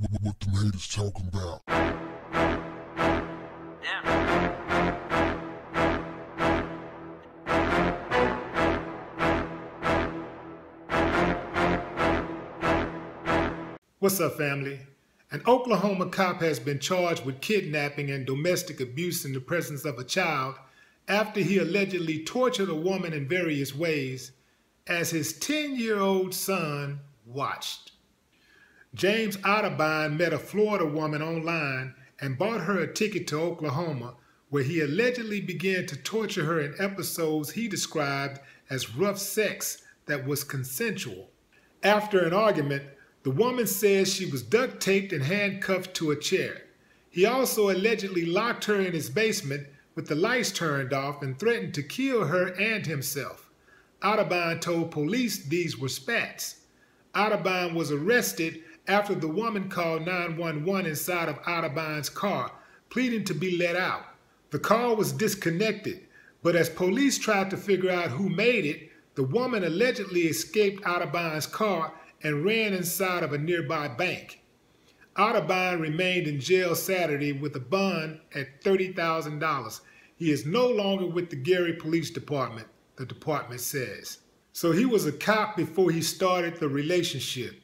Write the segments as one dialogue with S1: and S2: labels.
S1: What them haters talking about?
S2: What's up, family? An Oklahoma cop has been charged with kidnapping and domestic abuse in the presence of a child after he allegedly tortured a woman in various ways as his 10-year-old son watched. James Otterbein met a Florida woman online and bought her a ticket to Oklahoma, where he allegedly began to torture her in episodes he described as rough sex that was consensual. After an argument, the woman says she was duct taped and handcuffed to a chair. He also allegedly locked her in his basement with the lights turned off and threatened to kill her and himself. Otterbein told police these were spats. Otterbein was arrested after the woman called 911 inside of Otterbein's car, pleading to be let out. The call was disconnected, but as police tried to figure out who made it, the woman allegedly escaped Otterbein's car and ran inside of a nearby bank. Otterbein remained in jail Saturday with a bond at $30,000. He is no longer with the Gary Police Department, the department says. So he was a cop before he started the relationship.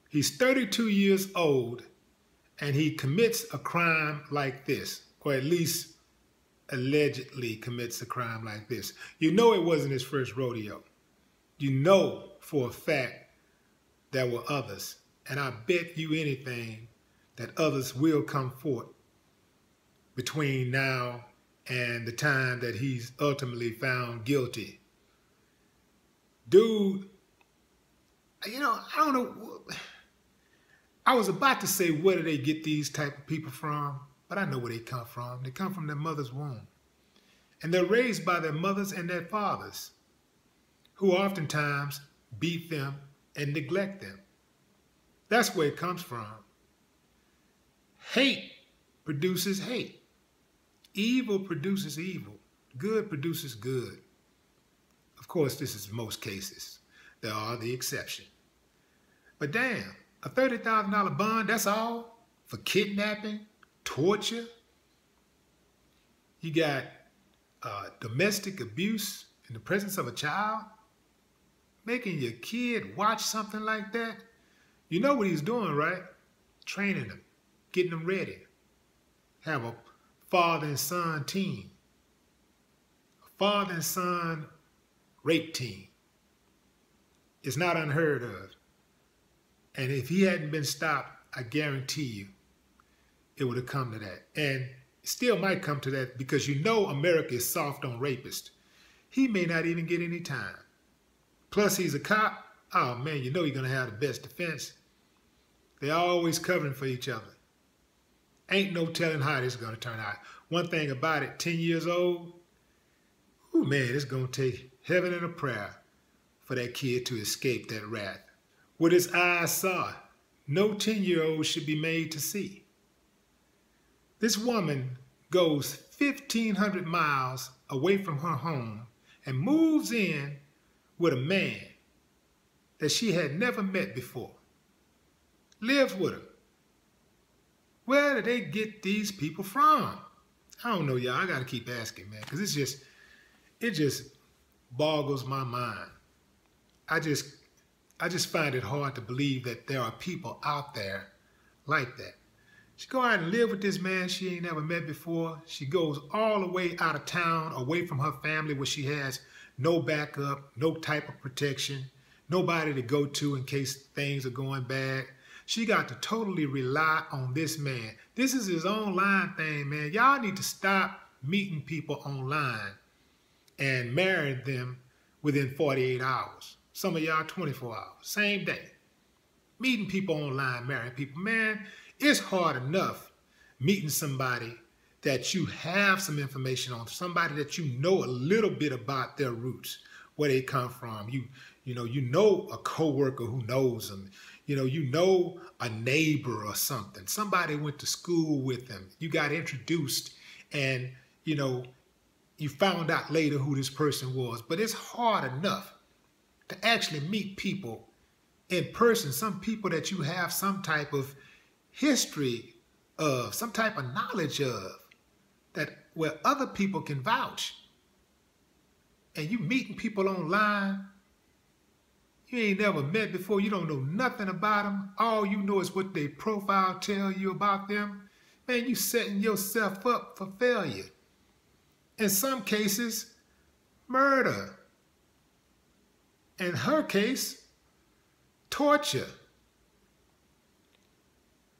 S2: He's 32 years old, and he commits a crime like this, or at least allegedly commits a crime like this. You know it wasn't his first rodeo. You know for a fact there were others, and I bet you anything that others will come forth between now and the time that he's ultimately found guilty. Dude, you know, I don't know. I was about to say, where do they get these type of people from? But I know where they come from. They come from their mother's womb. And they're raised by their mothers and their fathers, who oftentimes beat them and neglect them. That's where it comes from. Hate produces hate. Evil produces evil. Good produces good. Of course, this is most cases. There are the exception. But damn, a $30,000 bond, that's all? For kidnapping, torture? You got domestic abuse in the presence of a child? Making your kid watch something like that? You know what he's doing, right? Training them, getting them ready. Have a father and son team. A father and son rape team. It's not unheard of. And if he hadn't been stopped, I guarantee you, it would have come to that. And it still might come to that because you know America is soft on rapists. He may not even get any time. Plus, he's a cop. Oh, man, you know you're going to have the best defense. They're always covering for each other. Ain't no telling how this is going to turn out. One thing about it, 10 years old, ooh, man, it's going to take heaven and a prayer for that kid to escape that wrath. What his eyes saw, no 10-year-old should be made to see. This woman goes 1,500 miles away from her home and moves in with a man that she had never met before. Lives with him. Where do they get these people from? I don't know, y'all. I got to keep asking, man, because it just boggles my mind. I just find it hard to believe that there are people out there like that. She go out and live with this man she ain't never met before. She goes all the way out of town, away from her family, where she has no backup, no type of protection, nobody to go to in case things are going bad. She got to totally rely on this man. This is his online thing, man. Y'all need to stop meeting people online and marrying them within 48 hours. Some of y'all 24 hours, same day. Meeting people online, marrying people. Man, it's hard enough meeting somebody that you have some information on, somebody that you know a little bit about their roots, where they come from. You know a coworker who knows them. You know a neighbor or something. Somebody went to school with them. You got introduced and, you found out later who this person was. But it's hard enough to actually meet people in person, some people that you have some type of history of, some type of knowledge of, that where other people can vouch. And you meeting people online you ain't never met before, you don't know nothing about them, all you know is what their profile tell you about them, man, you setting yourself up for failure. In some cases, murder. In her case, torture.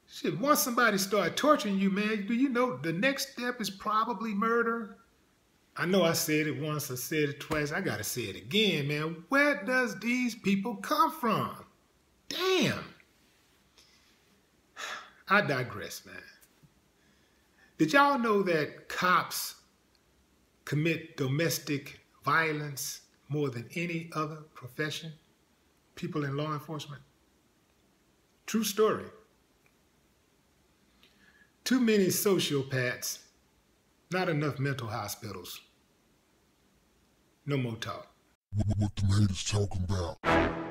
S2: Shit, once somebody start torturing you, man, do you know the next step is probably murder? I know I said it once, I said it twice, I gotta say it again, man. Where does these people come from? Damn. I digress, man. Did y'all know that cops commit domestic violence more than any other profession? People in law enforcement? True story. Too many sociopaths, not enough mental hospitals. No more talk.
S1: What the haters talking about?